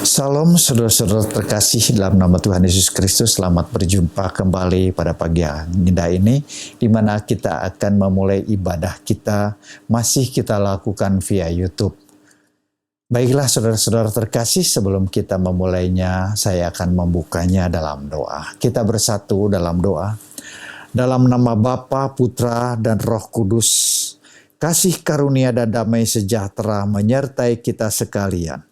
Salam saudara-saudara terkasih dalam nama Tuhan Yesus Kristus. Selamat berjumpa kembali pada pagi yang indah ini, di mana kita akan memulai ibadah kita, masih kita lakukan via YouTube. Baiklah saudara-saudara terkasih, sebelum kita memulainya, saya akan membukanya dalam doa. Kita bersatu dalam doa. Dalam nama Bapa, Putra, dan Roh Kudus, kasih karunia dan damai sejahtera menyertai kita sekalian.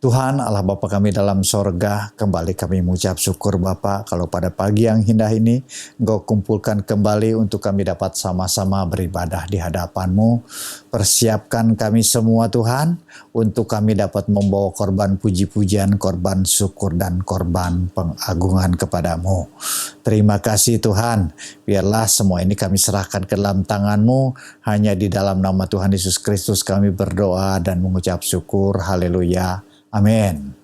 Tuhan Allah Bapa kami dalam sorga, kembali kami mengucap syukur Bapa kalau pada pagi yang indah ini Engkau kumpulkan kembali untuk kami dapat sama-sama beribadah di hadapan-Mu. Persiapkan kami semua Tuhan untuk kami dapat membawa korban puji-pujian, korban syukur dan korban pengagungan kepada-Mu. Terima kasih Tuhan, biarlah semua ini kami serahkan ke dalam tangan-Mu. Hanya di dalam nama Tuhan Yesus Kristus kami berdoa dan mengucap syukur. Haleluya. Amin.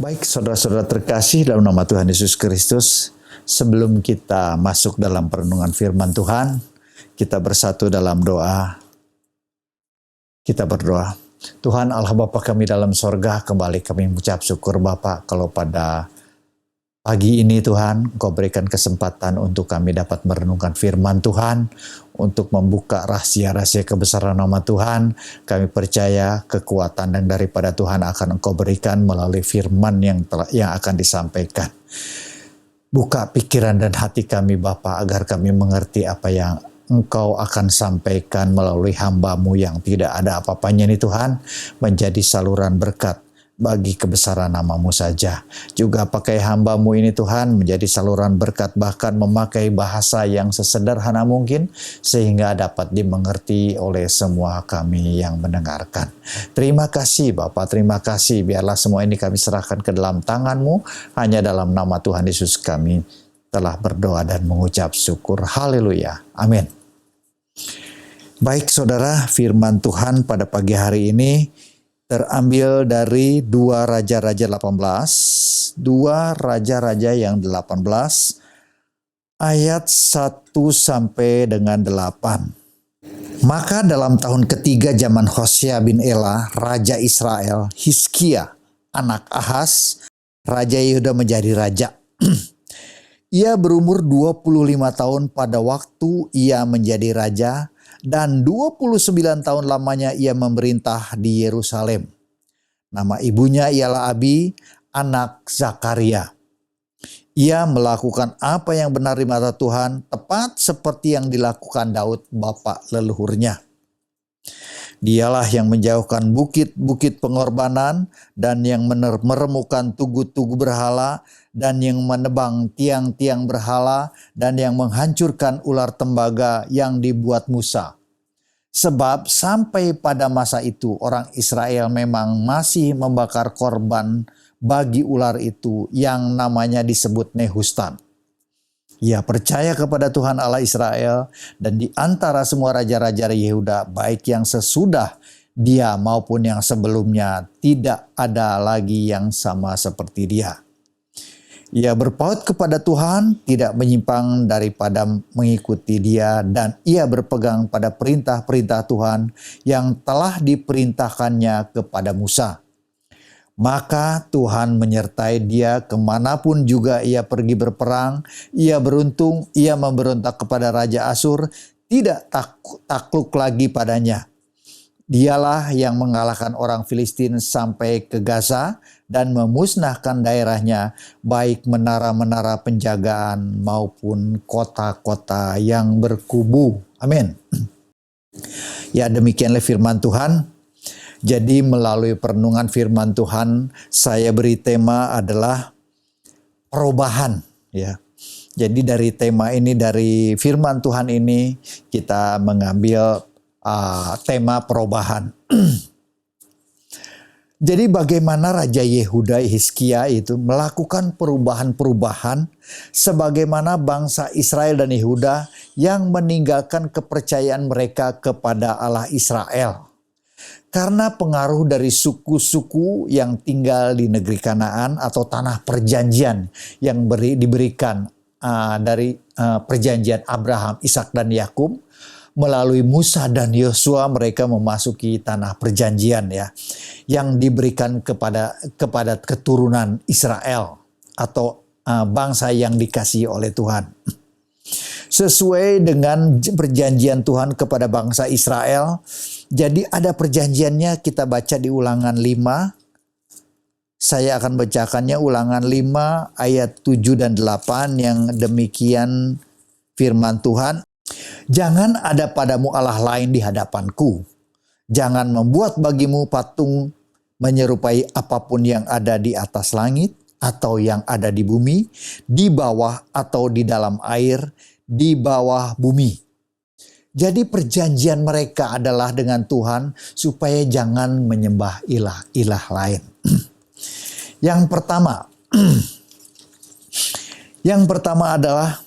Baik saudara-saudara terkasih dalam nama Tuhan Yesus Kristus, sebelum kita masuk dalam perenungan firman Tuhan, kita bersatu dalam doa. Kita berdoa. Tuhan Allah Bapa kami dalam sorga, kembali kami mengucap syukur Bapa kalau pada pagi ini Tuhan, Engkau berikan kesempatan untuk kami dapat merenungkan firman Tuhan, untuk membuka rahasia-rahasia kebesaran nama Tuhan. Kami percaya kekuatan yang daripada Tuhan akan Engkau berikan melalui firman yang akan disampaikan. Buka pikiran dan hati kami Bapa, agar kami mengerti apa yang Engkau akan sampaikan melalui hamba-Mu yang tidak ada apa-apanya ini Tuhan, menjadi saluran berkat bagi kebesaran nama-Mu saja. Juga pakai hamba-Mu ini Tuhan menjadi saluran berkat, bahkan memakai bahasa yang sesederhana mungkin sehingga dapat dimengerti oleh semua kami yang mendengarkan. Terima kasih Bapa, terima kasih. Biarlah semua ini kami serahkan ke dalam tangan-Mu. Hanya dalam nama Tuhan Yesus kami telah berdoa dan mengucap syukur. Haleluya. Amin. Baik saudara, firman Tuhan pada pagi hari ini terambil dari 2 Raja-Raja 18, 2 Raja-Raja yang 18, ayat 1 sampai dengan 8. Maka dalam tahun ketiga zaman Hosea bin Ela, Raja Israel, Hizkia, anak Ahaz, Raja Yehuda menjadi raja. Ia berumur 25 tahun pada waktu ia menjadi raja, dan 29 tahun lamanya ia memerintah di Yerusalem. Nama ibunya ialah Abi, anak Zakaria. Ia melakukan apa yang benar di mata Tuhan, tepat seperti yang dilakukan Daud bapa leluhurnya. Dialah yang menjauhkan bukit-bukit pengorbanan dan yang meremukkan tugu-tugu berhala dan yang menebang tiang-tiang berhala dan yang menghancurkan ular tembaga yang dibuat Musa. Sebab sampai pada masa itu orang Israel memang masih membakar korban bagi ular itu yang namanya disebut Nehustan. Ia percaya kepada Tuhan Allah Israel dan di antara semua raja-raja Yehuda, baik yang sesudah dia maupun yang sebelumnya, tidak ada lagi yang sama seperti dia. Ia berpaut kepada Tuhan, tidak menyimpang daripada mengikuti dia, dan ia berpegang pada perintah-perintah Tuhan yang telah diperintahkannya kepada Musa. Maka Tuhan menyertai dia kemanapun juga ia pergi berperang. Ia beruntung, ia memberontak kepada Raja Asyur, tidak takluk lagi padanya. Dialah yang mengalahkan orang Filistin sampai ke Gaza dan memusnahkan daerahnya, baik menara-menara penjagaan maupun kota-kota yang berkubu. Amin. Ya, demikianlah firman Tuhan. Jadi melalui perenungan firman Tuhan, saya beri tema adalah perubahan, ya. Jadi dari tema ini, dari firman Tuhan ini, kita mengambil tema perubahan. Jadi bagaimana Raja Yehuda Hizkia itu melakukan perubahan-perubahan sebagaimana bangsa Israel dan Yehuda yang meninggalkan kepercayaan mereka kepada Allah Israel. Karena pengaruh dari suku-suku yang tinggal di negeri Kanaan atau tanah perjanjian yang diberikan dari perjanjian Abraham, Ishak dan Yakub, melalui Musa dan Yosua mereka memasuki tanah perjanjian, ya, yang diberikan kepada keturunan Israel atau bangsa yang dikasihi oleh Tuhan. Sesuai dengan perjanjian Tuhan kepada bangsa Israel. Jadi ada perjanjiannya, kita baca di Ulangan 5. Saya akan bacakannya, Ulangan 5 ayat 7 dan 8 yang demikian firman Tuhan. Jangan ada padamu Allah lain di hadapanku. Jangan membuat bagimu patung menyerupai apapun yang ada di atas langit atau yang ada di bumi, di bawah atau di dalam air, di bawah bumi. Jadi perjanjian mereka adalah dengan Tuhan supaya jangan menyembah ilah-ilah lain. Yang pertama adalah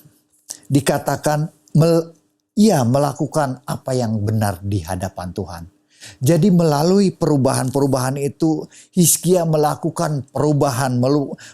dikatakan ia melakukan apa yang benar di hadapan Tuhan. Jadi melalui perubahan-perubahan itu Hizkia melakukan perubahan,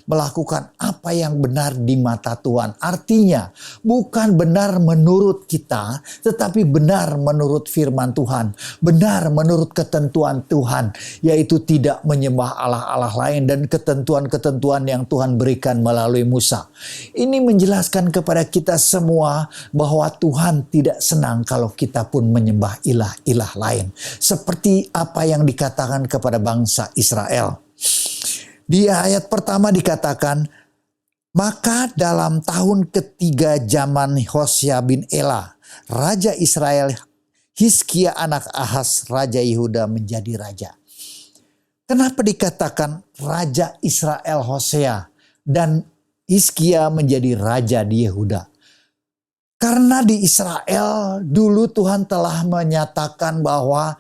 melakukan apa yang benar di mata Tuhan. Artinya bukan benar menurut kita, tetapi benar menurut firman Tuhan. Benar menurut ketentuan Tuhan, yaitu tidak menyembah Allah-Allah lain dan ketentuan-ketentuan yang Tuhan berikan melalui Musa. Ini menjelaskan kepada kita semua bahwa Tuhan tidak senang kalau kita pun menyembah ilah-ilah lain. Seperti apa yang dikatakan kepada bangsa Israel. Di ayat pertama dikatakan, maka dalam tahun ketiga zaman Hosea bin Ela, Raja Israel, Hizkia anak Ahaz, Raja Yehuda menjadi raja. Kenapa dikatakan Raja Israel Hosea dan Hizkia menjadi raja di Yehuda? Karena di Israel dulu Tuhan telah menyatakan bahwa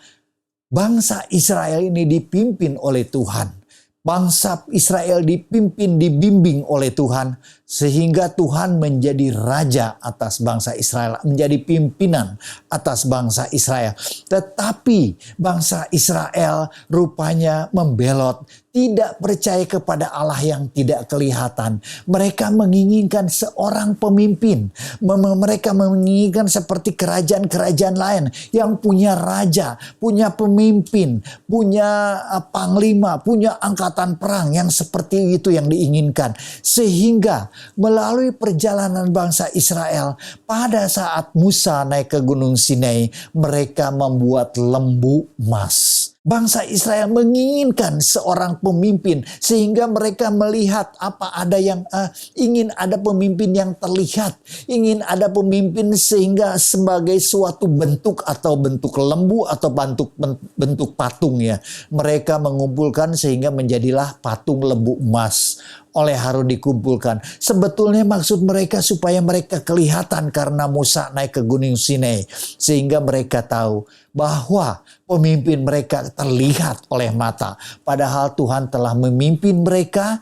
bangsa Israel ini dipimpin oleh Tuhan. Bangsa Israel dibimbing oleh Tuhan. Sehingga Tuhan menjadi raja atas bangsa Israel. Menjadi pimpinan atas bangsa Israel. Tetapi bangsa Israel rupanya membelot. Tidak percaya kepada Allah yang tidak kelihatan. Mereka menginginkan seorang pemimpin. Mereka menginginkan seperti kerajaan-kerajaan lain. Yang punya raja, punya pemimpin, punya panglima, punya angkatan perang. Yang seperti itu yang diinginkan. Sehingga melalui perjalanan bangsa Israel, pada saat Musa naik ke Gunung Sinai, mereka membuat lembu emas. Bangsa Israel menginginkan seorang pemimpin sehingga mereka melihat ingin ada pemimpin yang terlihat, ingin ada pemimpin sehingga sebagai suatu bentuk atau bentuk lembu atau bentuk patung ya. Mereka mengumpulkan sehingga menjadilah patung lembu emas. Oleh Harun dikumpulkan. Sebetulnya maksud mereka supaya mereka kelihatan karena Musa naik ke Gunung Sinai. Sehingga mereka tahu bahwa pemimpin mereka terlihat oleh mata. Padahal Tuhan telah memimpin mereka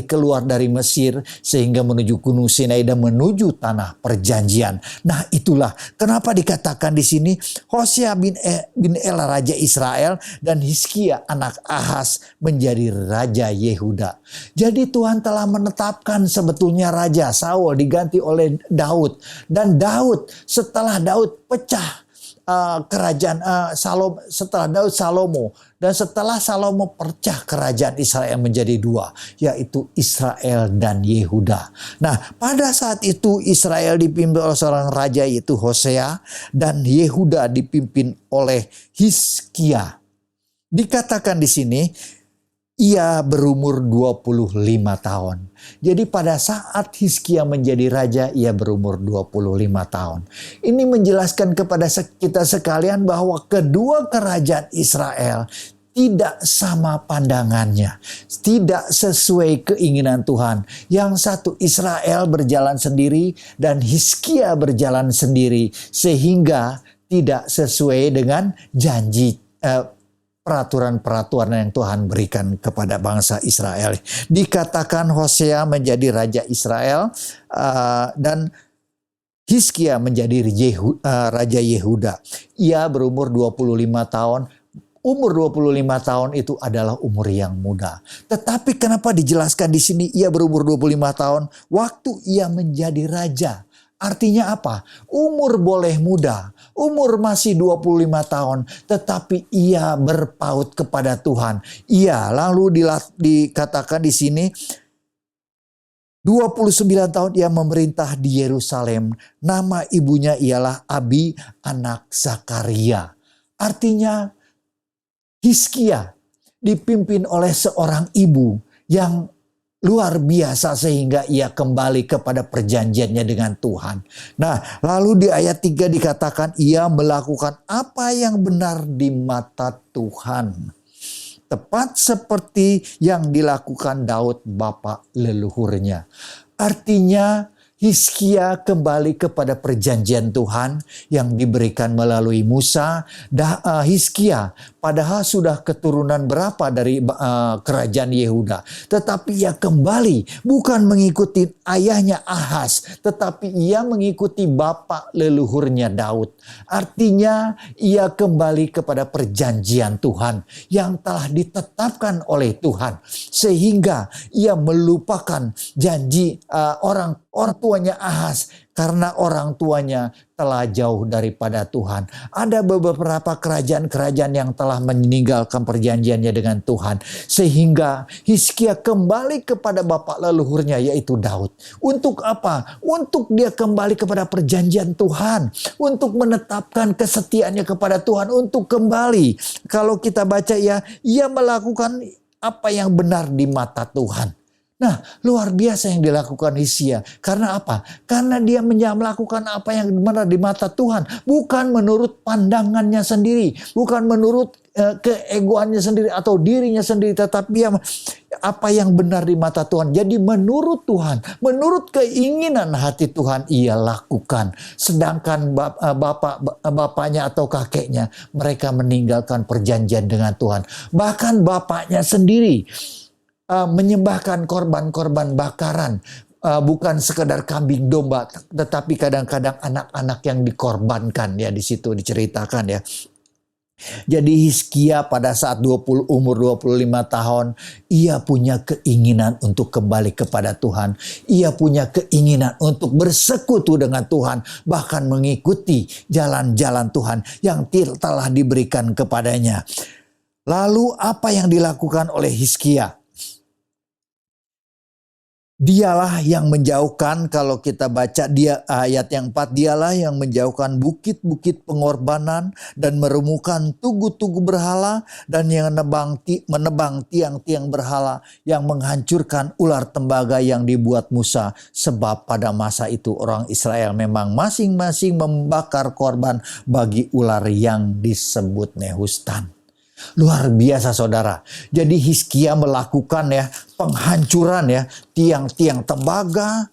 keluar dari Mesir sehingga menuju Gunung Sinai dan menuju tanah perjanjian. Nah itulah kenapa dikatakan di sini Hosea bin Ela Raja Israel dan Hizkia anak Ahaz menjadi Raja Yehuda. Jadi Tuhan telah menetapkan sebetulnya Raja Saul diganti oleh Daud. Dan Daud setelah Daud pecah kerajaan setelah Daud Salomo, dan setelah Salomo pecah kerajaan Israel menjadi dua, yaitu Israel dan Yehuda. Nah pada saat itu Israel dipimpin oleh seorang raja yaitu Hosea, dan Yehuda dipimpin oleh Hizkia. Dikatakan di sini ia berumur 25 tahun. Jadi pada saat Hizkia menjadi raja, ia berumur 25 tahun. Ini menjelaskan kepada kita sekalian bahwa kedua kerajaan Israel tidak sama pandangannya. Tidak sesuai keinginan Tuhan. Yang satu Israel berjalan sendiri dan Hizkia berjalan sendiri. Sehingga tidak sesuai dengan janji peraturan-peraturan yang Tuhan berikan kepada bangsa Israel. Dikatakan Hosea menjadi Raja Israel dan Hizkia menjadi Raja Yehuda. Ia berumur 25 tahun. Umur 25 tahun itu adalah umur yang muda. Tetapi kenapa dijelaskan di sini ia berumur 25 tahun waktu ia menjadi raja? Artinya apa? Umur boleh muda, umur masih 25 tahun, tetapi ia berpaut kepada Tuhan. Ia lalu dikatakan di sini 29 tahun ia memerintah di Yerusalem. Nama ibunya ialah Abi anak Zakaria. Artinya Hizkia dipimpin oleh seorang ibu yang luar biasa sehingga ia kembali kepada perjanjiannya dengan Tuhan. Nah, lalu di ayat 3 dikatakan ia melakukan apa yang benar di mata Tuhan. Tepat seperti yang dilakukan Daud bapa leluhurnya. Artinya Hizkia kembali kepada perjanjian Tuhan yang diberikan melalui Musa. Hizkia padahal sudah keturunan berapa dari kerajaan Yehuda. Tetapi ia kembali bukan mengikuti ayahnya Ahaz. Tetapi ia mengikuti bapa leluhurnya Daud. Artinya ia kembali kepada perjanjian Tuhan yang telah ditetapkan oleh Tuhan. Sehingga ia melupakan janji orang tuanya Ahaz karena orang tuanya telah jauh daripada Tuhan. Ada beberapa kerajaan-kerajaan yang telah meninggalkan perjanjiannya dengan Tuhan. Sehingga Hizkia kembali kepada bapak leluhurnya yaitu Daud. Untuk apa? Untuk dia kembali kepada perjanjian Tuhan. Untuk menetapkan kesetiaannya kepada Tuhan. Untuk kembali. Kalau kita baca ia melakukan apa yang benar di mata Tuhan. Nah, luar biasa yang dilakukan Hizkia. Karena apa? Karena dia melakukan apa yang benar di mata Tuhan. Bukan menurut pandangannya sendiri. Bukan menurut keegoannya sendiri atau dirinya sendiri. Tetapi apa yang benar di mata Tuhan. Jadi menurut Tuhan, menurut keinginan hati Tuhan ia lakukan. Sedangkan bapaknya atau kakeknya, mereka meninggalkan perjanjian dengan Tuhan. Bahkan bapaknya sendiri menyembahkan korban-korban bakaran. Bukan sekedar kambing domba, tetapi kadang-kadang anak-anak yang dikorbankan ya, di situ diceritakan ya. Jadi Hizkia pada saat umur 25 tahun, ia punya keinginan untuk kembali kepada Tuhan. Ia punya keinginan untuk bersekutu dengan Tuhan, bahkan mengikuti jalan-jalan Tuhan yang telah diberikan kepadanya. Lalu apa yang dilakukan oleh Hizkia? Dialah yang menjauhkan, kalau kita baca dia ayat yang 4, dialah yang menjauhkan bukit-bukit pengorbanan dan merumuhkan tugu-tugu berhala dan yang menebang tiang-tiang berhala, yang menghancurkan ular tembaga yang dibuat Musa. Sebab pada masa itu orang Israel memang masing-masing membakar korban bagi ular yang disebut Nehustan. Luar biasa saudara. Jadi Hizkia melakukan penghancuran tiang-tiang tembaga,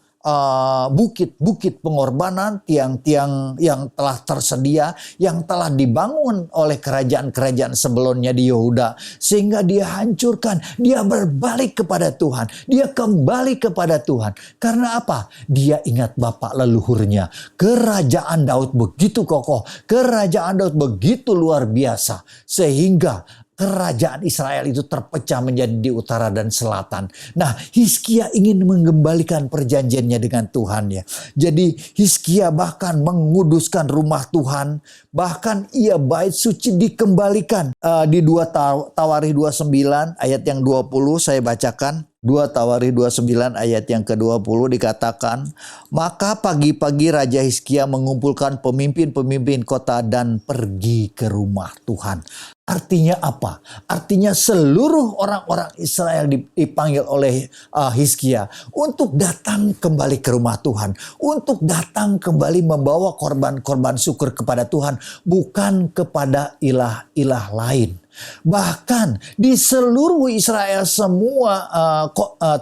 bukit-bukit pengorbanan, tiang-tiang yang telah tersedia, yang telah dibangun oleh kerajaan-kerajaan sebelumnya di Yehuda. Sehingga dia hancurkan, dia berbalik kepada Tuhan, dia kembali kepada Tuhan. Karena apa? Dia ingat bapak leluhurnya. Kerajaan Daud begitu kokoh, kerajaan Daud begitu luar biasa. Sehingga kerajaan Israel itu terpecah menjadi di utara dan selatan. Nah, Hizkia ingin mengembalikan perjanjiannya dengan Tuhan ya. Jadi Hizkia bahkan menguduskan rumah Tuhan. Bahkan bait suci dikembalikan. Di 2 Tawarikh 29 ayat yang 20 saya bacakan. 2 Tawarikh 29 ayat yang ke-20 dikatakan, maka pagi-pagi Raja Hizkia mengumpulkan pemimpin-pemimpin kota dan pergi ke rumah Tuhan. Artinya apa? Artinya seluruh orang-orang Israel dipanggil oleh Hizkia untuk datang kembali ke rumah Tuhan. Untuk datang kembali membawa korban-korban syukur kepada Tuhan. Bukan kepada ilah-ilah lain. Bahkan di seluruh Israel semua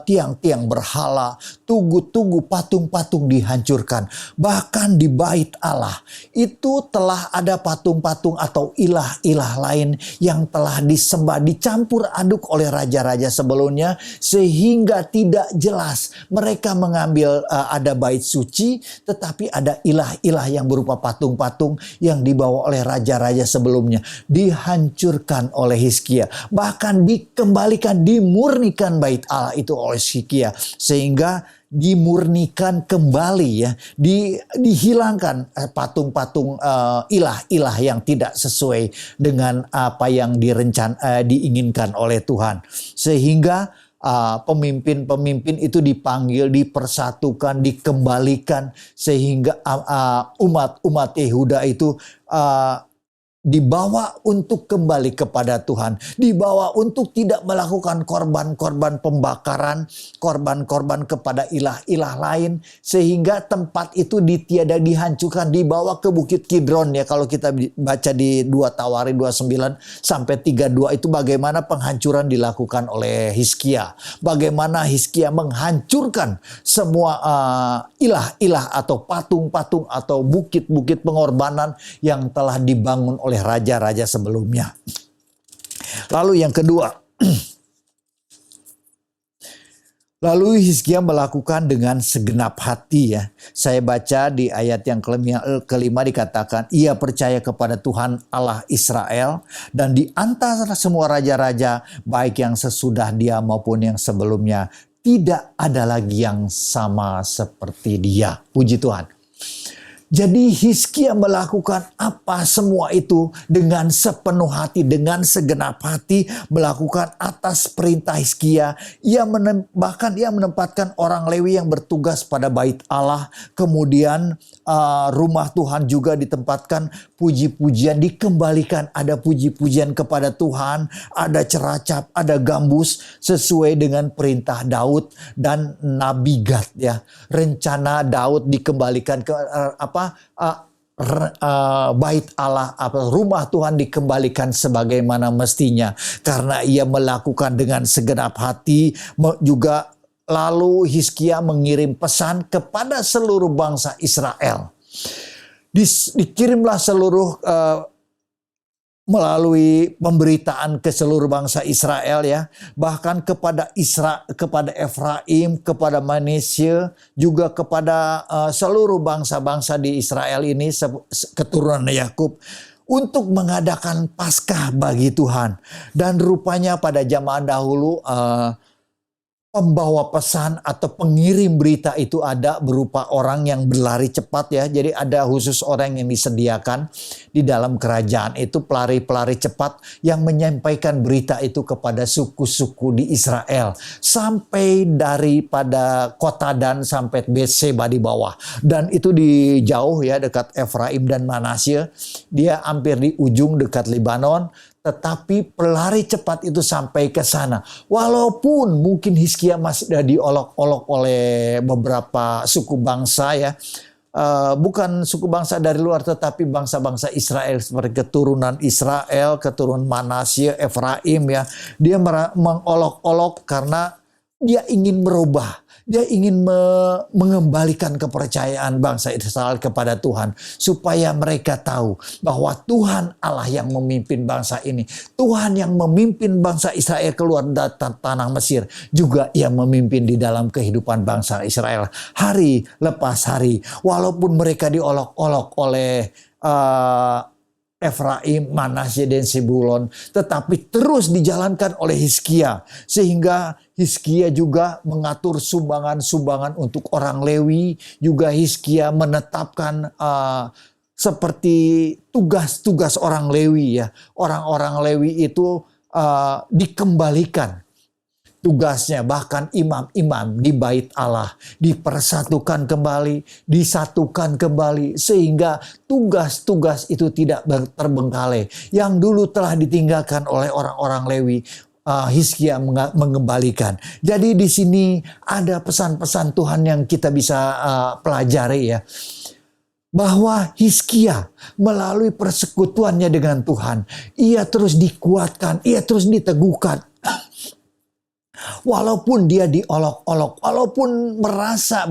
tiang-tiang berhala, tugu-tugu, patung-patung dihancurkan. Bahkan di bait Allah itu telah ada patung-patung atau ilah-ilah lain yang telah disembah, dicampur aduk oleh raja-raja sebelumnya, sehingga tidak jelas mereka mengambil ada bait suci, tetapi ada ilah-ilah yang berupa patung-patung yang dibawa oleh raja-raja sebelumnya, dihancurkan oleh Hizkia. Bahkan dikembalikan, dimurnikan bait Allah itu oleh Hizkia, sehingga dimurnikan kembali dihilangkan patung-patung ilah-ilah yang tidak sesuai dengan apa yang diinginkan oleh Tuhan. Sehingga pemimpin-pemimpin itu dipanggil, dipersatukan, dikembalikan, sehingga umat Yehuda itu dibawa untuk kembali kepada Tuhan. Dibawa untuk tidak melakukan korban-korban pembakaran, korban-korban kepada ilah-ilah lain. Sehingga tempat itu dihancurkan, dibawa ke Bukit Kidron ya. Kalau kita baca di 2 Tawarikh 29 sampai 32 itu bagaimana penghancuran dilakukan oleh Hizkia. Bagaimana Hizkia menghancurkan semua ilah-ilah atau patung-patung atau bukit-bukit pengorbanan yang telah dibangun oleh raja-raja sebelumnya. Lalu yang kedua, lalu Hizkia melakukan dengan segenap hati ya. Saya baca di ayat yang kelima dikatakan, ia percaya kepada Tuhan Allah Israel, dan di antara semua raja-raja baik yang sesudah dia maupun yang sebelumnya tidak ada lagi yang sama seperti dia. Puji Tuhan. Jadi Hizkia melakukan apa semua itu dengan sepenuh hati, dengan segenap hati, melakukan atas perintah Hizkia. Bahkan ia menempatkan orang Lewi yang bertugas pada bait Allah. Kemudian rumah Tuhan juga ditempatkan, puji-pujian dikembalikan. Ada puji-pujian kepada Tuhan, ada ceracap, ada gambus sesuai dengan perintah Daud dan Nabi Gad ya. Rencana Daud dikembalikan ke bait Allah, rumah Tuhan dikembalikan sebagaimana mestinya, karena ia melakukan dengan segenap hati. Juga lalu Hizkia mengirim pesan kepada seluruh bangsa Israel. Dikirimlah seluruh melalui pemberitaan ke seluruh bangsa Israel ya, bahkan kepada Efraim, kepada Manasye, juga kepada seluruh bangsa-bangsa di Israel ini, keturunan Yakub, untuk mengadakan Paskah bagi Tuhan. Dan rupanya pada zaman dahulu pembawa pesan atau pengirim berita itu ada berupa orang yang berlari cepat ya. Jadi ada khusus orang yang disediakan di dalam kerajaan itu, pelari-pelari cepat yang menyampaikan berita itu kepada suku-suku di Israel. Sampai daripada kota Dan sampai Betseba di bawah. Dan itu di jauh ya, dekat Efraim dan Manasye. Dia hampir di ujung dekat Libanon. Tetapi pelari cepat itu sampai ke sana. Walaupun mungkin Hizkia masih diolok-olok oleh beberapa suku bangsa ya. Bukan suku bangsa dari luar tetapi bangsa-bangsa Israel seperti keturunan Israel, keturunan Manasye, Efraim ya. Dia mengolok-olok karena dia ingin merubah. Dia ingin mengembalikan kepercayaan bangsa Israel kepada Tuhan. Supaya mereka tahu bahwa Tuhan Allah yang memimpin bangsa ini. Tuhan yang memimpin bangsa Israel keluar dari tanah Mesir. Juga yang memimpin di dalam kehidupan bangsa Israel. Hari lepas hari. Walaupun mereka diolok-olok oleh Efraim, Manasye dan Zebulon, tetapi terus dijalankan oleh Hizkia, sehingga Hizkia juga mengatur sumbangan-sumbangan untuk orang Lewi. Juga Hizkia menetapkan seperti tugas-tugas orang Lewi ya. Orang-orang Lewi itu dikembalikan tugasnya, bahkan imam-imam di bait Allah dipersatukan kembali, disatukan kembali, sehingga tugas-tugas itu tidak terbengkalai. Yang dulu telah ditinggalkan oleh orang-orang Lewi, Hizkia mengembalikan. Jadi di sini ada pesan-pesan Tuhan yang kita bisa pelajari ya. Bahwa Hizkia melalui persekutuannya dengan Tuhan, ia terus dikuatkan, ia terus diteguhkan. Walaupun dia diolok-olok, walaupun merasa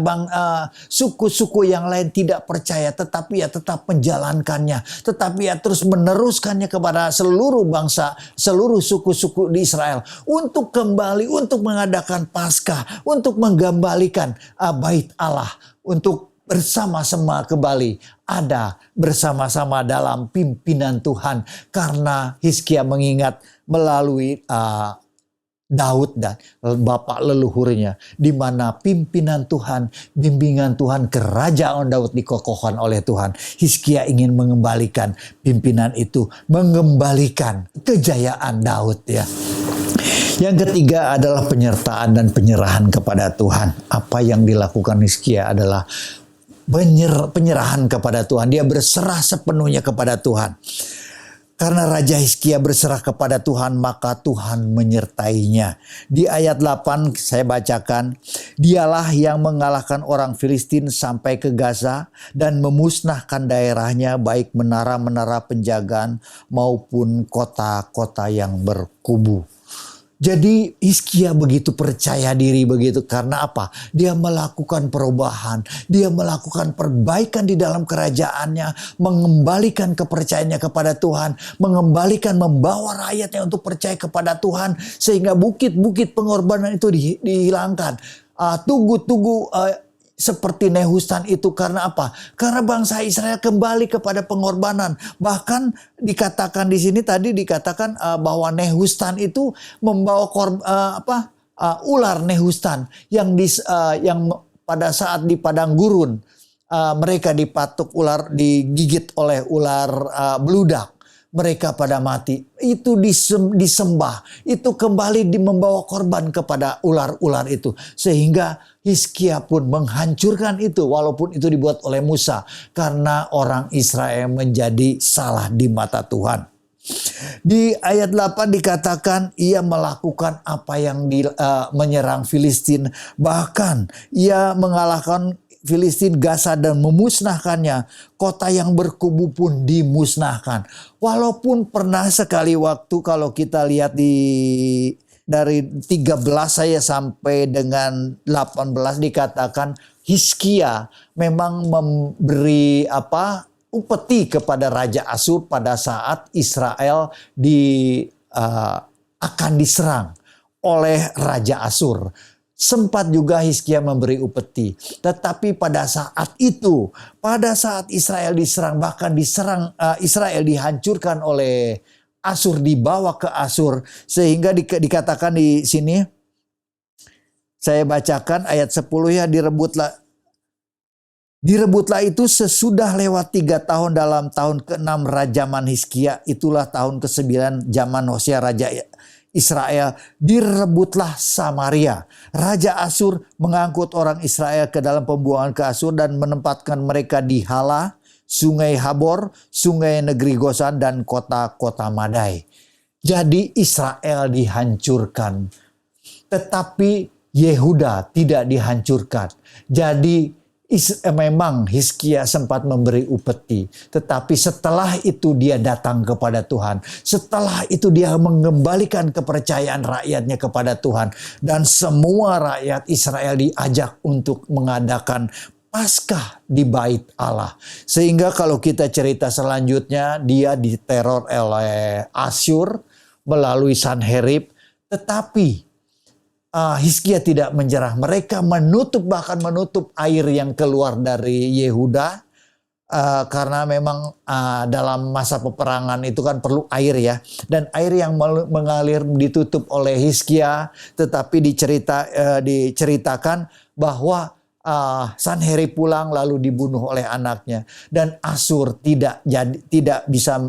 suku-suku yang lain tidak percaya, tetapi ia tetap menjalankannya, tetapi ia terus meneruskannya kepada seluruh bangsa, seluruh suku-suku di Israel untuk kembali, untuk mengadakan Paskah, untuk menggembalikan bait Allah, untuk bersama-sama kembali ada bersama-sama dalam pimpinan Tuhan, karena Hizkia mengingat melalui Daud dan bapak leluhurnya, di mana pimpinan Tuhan, bimbingan Tuhan, kerajaan Daud dikokohkan oleh Tuhan. Hizkia ingin mengembalikan pimpinan itu, mengembalikan kejayaan Daud ya. Yang ketiga adalah penyertaan dan penyerahan kepada Tuhan. Apa yang dilakukan Hizkia adalah penyerahan kepada Tuhan. Dia berserah sepenuhnya kepada Tuhan. Karena Raja Hizkia berserah kepada Tuhan, maka Tuhan menyertainya. Di ayat 8 saya bacakan, dialah yang mengalahkan orang Filistin sampai ke Gaza dan memusnahkan daerahnya, baik menara-menara penjagaan maupun kota-kota yang berkubu. Jadi Hizkia begitu percaya diri begitu, karena apa? Dia melakukan perubahan, dia melakukan perbaikan di dalam kerajaannya, mengembalikan kepercayaannya kepada Tuhan, membawa rakyatnya untuk percaya kepada Tuhan, sehingga bukit-bukit pengorbanan itu dihilangkan. Tugu-tugu seperti Nehustan itu, karena apa? Karena bangsa Israel kembali kepada pengorbanan. Bahkan dikatakan di sini tadi dikatakan bahwa Nehustan itu membawa ular Nehustan yang pada saat di padang gurun mereka dipatuk ular, digigit oleh ular beludak. Mereka pada mati. Itu disembah. Itu kembali membawa korban kepada ular-ular itu. Sehingga Hizkia pun menghancurkan itu. Walaupun itu dibuat oleh Musa. Karena orang Israel menjadi salah di mata Tuhan. Di ayat 8 dikatakan ia melakukan apa yang menyerang Filistin. Bahkan ia mengalahkan Filistin, Gaza, dan memusnahkannya. Kota yang berkubu pun dimusnahkan. Walaupun pernah sekali waktu, kalau kita lihat dari 13 saya sampai dengan 18 dikatakan Hizkia memang memberi upeti kepada Raja Asyur pada saat Israel akan diserang oleh Raja Asyur. Sempat juga Hizkia memberi upeti. Tetapi pada saat itu, pada saat Israel diserang, bahkan Israel dihancurkan oleh Asyur, dibawa ke Asyur. Sehingga dikatakan di sini, Saya bacakan ayat 10 ya, direbutlah itu sesudah lewat 3 tahun dalam tahun ke-6 Rajaman Hizkia. Itulah tahun ke-9 zaman Hosea Raja Israel. Direbutlah Samaria. Raja Asyur mengangkut orang Israel ke dalam pembuangan ke Asyur dan menempatkan mereka di Hala, Sungai Habor, sungai negeri Gosan, dan kota-kota Madai. Jadi Israel dihancurkan. Tetapi Yehuda tidak dihancurkan. Jadi memang Hizkia sempat memberi upeti, tetapi setelah itu dia datang kepada Tuhan. Setelah itu dia mengembalikan kepercayaan rakyatnya kepada Tuhan. Dan semua rakyat Israel diajak untuk mengadakan Paskah di Bait Allah. Sehingga kalau kita cerita selanjutnya, dia diteror oleh Asyur melalui Sanherib, tetapi Hizkia tidak menyerah. Mereka bahkan menutup air yang keluar dari Yehuda. Karena memang dalam masa peperangan itu kan perlu air ya. Dan air yang mengalir ditutup oleh Hizkia. Tetapi diceritakan bahwa Sanherib pulang lalu dibunuh oleh anaknya. Dan Asyur tidak bisa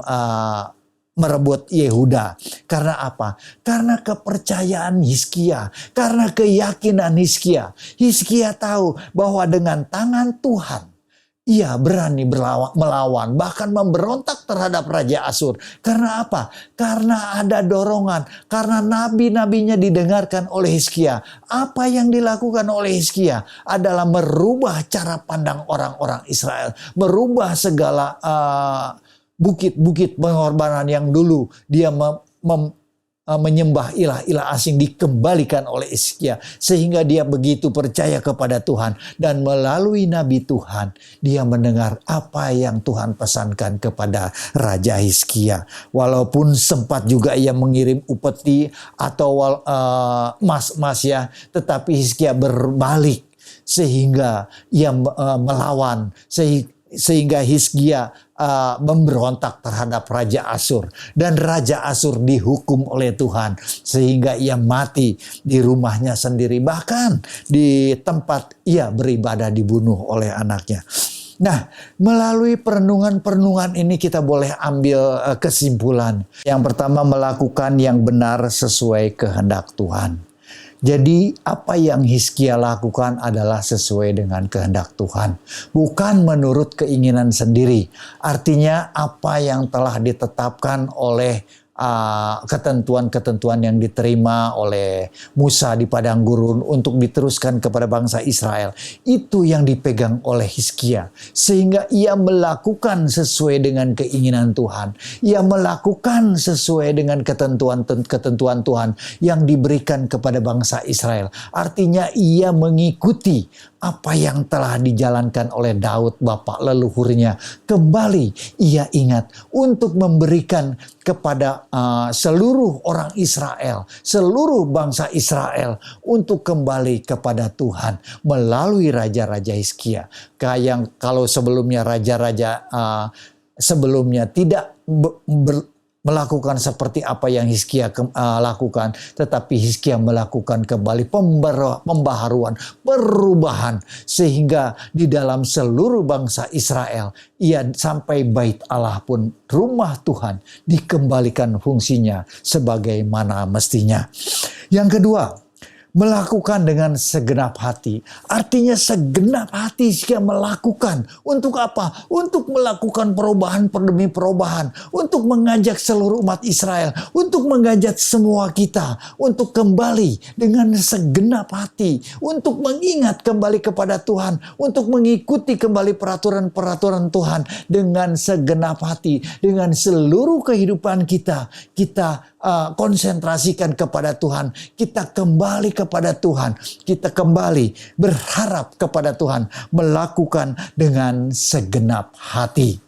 merebut Yehuda. Karena apa? Karena kepercayaan Hizkia. Karena keyakinan Hizkia. Hizkia tahu bahwa dengan tangan Tuhan, ia berani melawan. Bahkan memberontak terhadap Raja Asyur. Karena apa? Karena ada dorongan. Karena nabi-nabinya didengarkan oleh Hizkia. Apa yang dilakukan oleh Hizkia adalah merubah cara pandang orang-orang Israel. Merubah segala bukit-bukit pengorbanan yang dulu dia menyembah ilah-ilah asing dikembalikan oleh Hizkia. Sehingga dia begitu percaya kepada Tuhan. Dan melalui nabi Tuhan, dia mendengar apa yang Tuhan pesankan kepada Raja Hizkia. Walaupun sempat juga ia mengirim upeti atau mas-mas ya. Tetapi Hizkia berbalik. Sehingga ia melawan. Sehingga Hizkia memberontak terhadap Raja Asyur. Dan Raja Asyur dihukum oleh Tuhan. Sehingga ia mati di rumahnya sendiri. Bahkan di tempat ia beribadah dibunuh oleh anaknya. Nah, melalui perenungan-perenungan ini kita boleh ambil kesimpulan. Yang pertama, melakukan yang benar sesuai kehendak Tuhan. Jadi apa yang Hizkia lakukan adalah sesuai dengan kehendak Tuhan. Bukan menurut keinginan sendiri. Artinya apa yang telah ditetapkan oleh ketentuan-ketentuan yang diterima oleh Musa di padang gurun untuk diteruskan kepada bangsa Israel. Itu yang dipegang oleh Hizkia. Sehingga ia melakukan sesuai dengan keinginan Tuhan. Ia melakukan sesuai dengan ketentuan Tuhan yang diberikan kepada bangsa Israel. Artinya ia mengikuti apa yang telah dijalankan oleh Daud bapak leluhurnya. Kembali ia ingat untuk memberikan kepada seluruh orang Israel, seluruh bangsa Israel untuk kembali kepada Tuhan melalui raja-raja Hizkia. Kayak kalau sebelumnya raja-raja sebelumnya tidak melakukan seperti apa yang Hizkia lakukan. Tetapi Hizkia melakukan kembali pembaharuan, perubahan. Sehingga di dalam seluruh bangsa Israel, ia sampai Bait Allah pun, rumah Tuhan dikembalikan fungsinya sebagaimana mestinya. Yang kedua, melakukan dengan segenap hati. Artinya segenap hati Hizkia melakukan. Untuk apa? Untuk melakukan perubahan demi perubahan. Untuk mengajak seluruh umat Israel. Untuk mengajak semua kita. Untuk kembali dengan segenap hati. Untuk mengingat kembali kepada Tuhan. Untuk mengikuti kembali peraturan-peraturan Tuhan. Dengan segenap hati. Dengan seluruh kehidupan kita. Kita konsentrasikan kepada Tuhan. Kita kembali kepada Tuhan. Kita kembali berharap kepada Tuhan. Melakukan dengan segenap hati.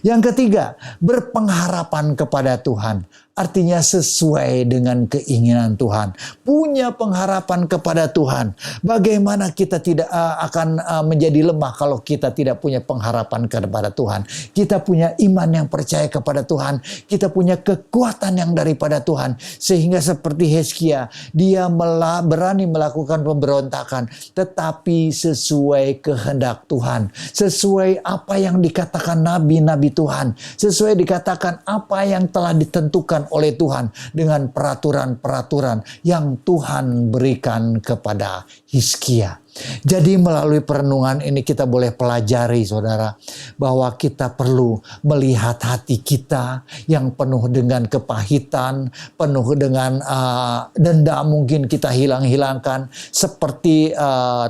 Yang ketiga, berpengharapan kepada Tuhan. Artinya sesuai dengan keinginan Tuhan. Punya pengharapan kepada Tuhan. Bagaimana kita tidak akan menjadi lemah kalau kita tidak punya pengharapan kepada Tuhan. Kita punya iman yang percaya kepada Tuhan. Kita punya kekuatan yang daripada Tuhan. Sehingga seperti Hizkia, dia berani melakukan pemberontakan. Tetapi sesuai kehendak Tuhan. Sesuai apa yang dikatakan nabi-nabi Tuhan. Sesuai dikatakan apa yang telah ditentukan oleh Tuhan dengan peraturan-peraturan yang Tuhan berikan kepada Hizkia. Jadi melalui perenungan ini kita boleh pelajari saudara bahwa kita perlu melihat hati kita yang penuh dengan kepahitan, penuh dengan dendam mungkin kita hilangkan seperti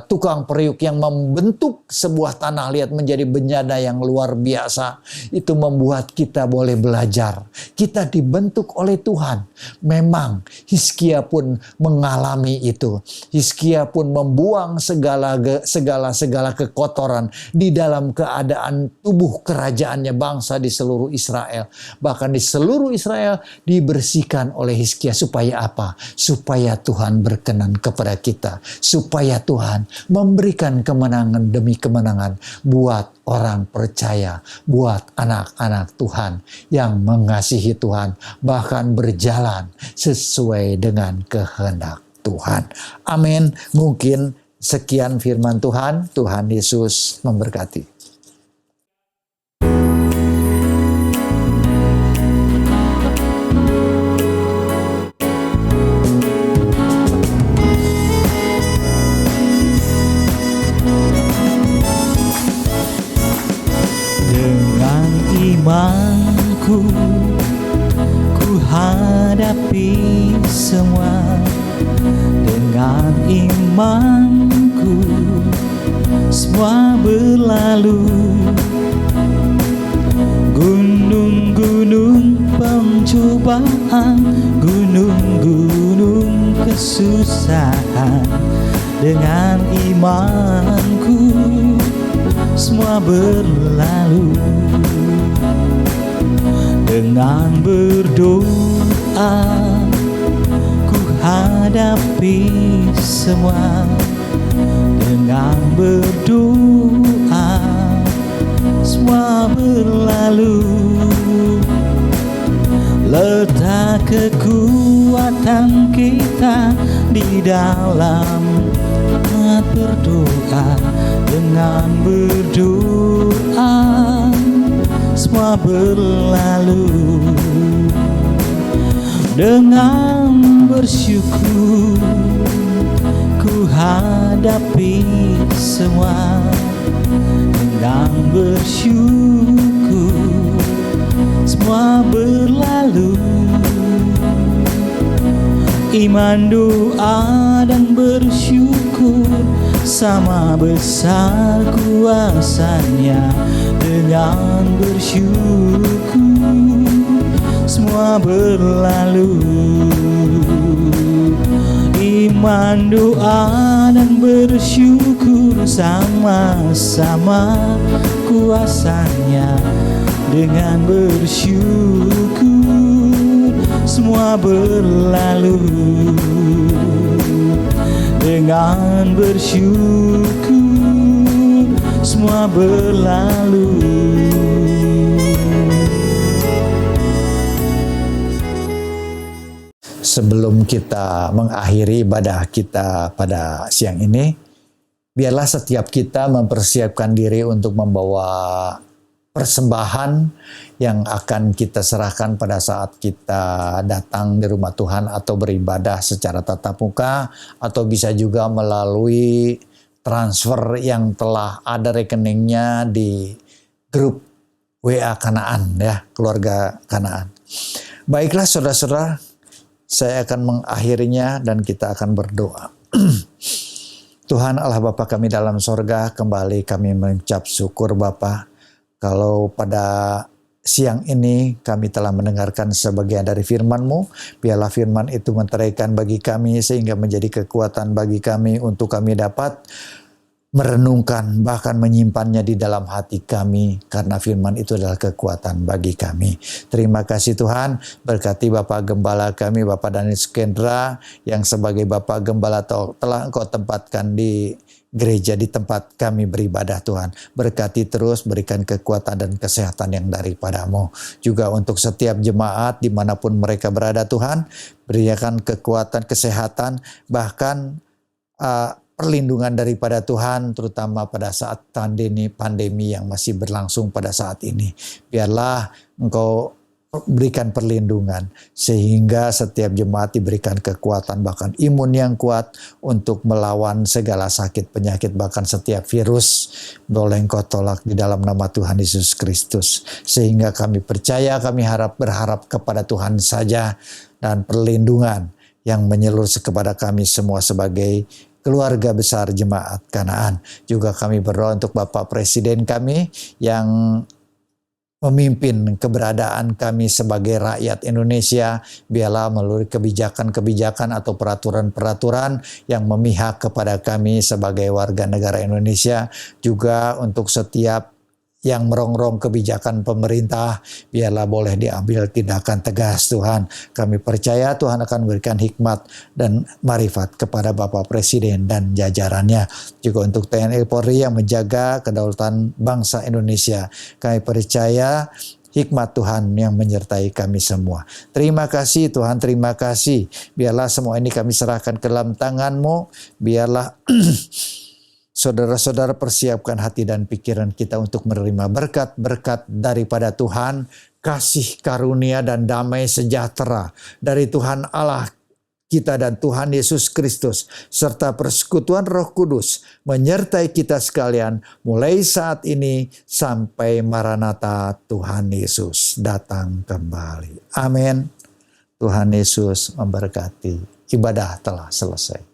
tukang periuk yang membentuk sebuah tanah liat menjadi benyada yang luar biasa. Itu membuat kita boleh belajar. Kita dibentuk oleh Tuhan. Memang Hizkia pun mengalami itu. Hizkia pun membuang segala kekotoran di dalam keadaan tubuh kerajaannya bangsa di seluruh Israel. Bahkan di seluruh Israel dibersihkan oleh Hizkia. Supaya apa? Supaya Tuhan berkenan kepada kita. Supaya Tuhan memberikan kemenangan demi kemenangan buat orang percaya, buat anak-anak Tuhan yang mengasihi Tuhan, bahkan berjalan sesuai dengan kehendak Tuhan. Amin. Mungkin sekian firman Tuhan. Tuhan Yesus memberkati. Dengan imanku ku hadapi semua. Dengan imanku semua berlalu. Gunung-gunung pencobaan, gunung-gunung kesusahan. Dengan imanku semua berlalu. Dengan berdoa hadapi semua. Dengan berdoa semua berlalu. Letak kekuatan kita di dalam berdoa. Dengan berdoa semua berlalu. Dengan bersyukur ku hadapi semua. Dengan bersyukur semua berlalu. Iman, doa, dan bersyukur sama besar kuasanya. Dengan bersyukur semua berlalu. Iman, doa, dan bersyukur sama-sama kuasanya. Dengan bersyukur semua berlalu. Dengan bersyukur semua berlalu. Sebelum kita mengakhiri ibadah kita pada siang ini, biarlah setiap kita mempersiapkan diri untuk membawa persembahan yang akan kita serahkan pada saat kita datang di rumah Tuhan atau beribadah secara tatap muka, atau bisa juga melalui transfer yang telah ada rekeningnya di grup WA Kanaan, ya, keluarga Kanaan. Baiklah saudara-saudara, saya akan mengakhirinya dan kita akan berdoa. Tuhan Allah Bapa kami dalam sorga, kembali kami mengucap syukur Bapa, kalau pada siang ini kami telah mendengarkan sebagian dari firman-Mu. Biarlah firman itu menteraikan bagi kami sehingga menjadi kekuatan bagi kami untuk kami dapat merenungkan, bahkan menyimpannya di dalam hati kami, karena firman itu adalah kekuatan bagi kami. Terima kasih Tuhan, berkati Bapak Gembala kami, Bapak Daniel Sukendra, yang sebagai Bapak Gembala telah Engkau tempatkan di gereja, di tempat kami beribadah Tuhan. Berkati terus, berikan kekuatan dan kesehatan yang daripada-Mu. Juga untuk setiap jemaat dimanapun mereka berada Tuhan, berikan kekuatan, kesehatan, bahkan perlindungan daripada Tuhan, terutama pada saat pandemi yang masih berlangsung pada saat ini. Biarlah Engkau berikan perlindungan, sehingga setiap jemaat diberikan kekuatan, bahkan imun yang kuat untuk melawan segala sakit, penyakit, bahkan setiap virus boleh Engkau tolak di dalam nama Tuhan Yesus Kristus. Sehingga kami percaya, kami berharap kepada Tuhan saja, dan perlindungan yang menyeluruh kepada kami semua sebagai keluarga besar jemaat Kanaan. Juga kami berdoa untuk Bapak Presiden kami yang memimpin keberadaan kami sebagai rakyat Indonesia. Biarlah melalui kebijakan-kebijakan atau peraturan-peraturan yang memihak kepada kami sebagai warga negara Indonesia. Juga untuk setiap yang merongrong kebijakan pemerintah, biarlah boleh diambil tindakan tegas Tuhan. Kami percaya Tuhan akan memberikan hikmat dan marifat kepada Bapak Presiden dan jajarannya. Juga untuk TNI Polri yang menjaga kedaulatan bangsa Indonesia. Kami percaya hikmat Tuhan yang menyertai kami semua. Terima kasih Tuhan, terima kasih. Biarlah semua ini kami serahkan ke dalam tangan-Mu. Biarlah saudara-saudara persiapkan hati dan pikiran kita untuk menerima berkat-berkat daripada Tuhan, kasih karunia dan damai sejahtera dari Tuhan Allah kita dan Tuhan Yesus Kristus, serta persekutuan Roh Kudus menyertai kita sekalian mulai saat ini sampai Maranatha Tuhan Yesus datang kembali. Amin. Tuhan Yesus memberkati. Ibadah telah selesai.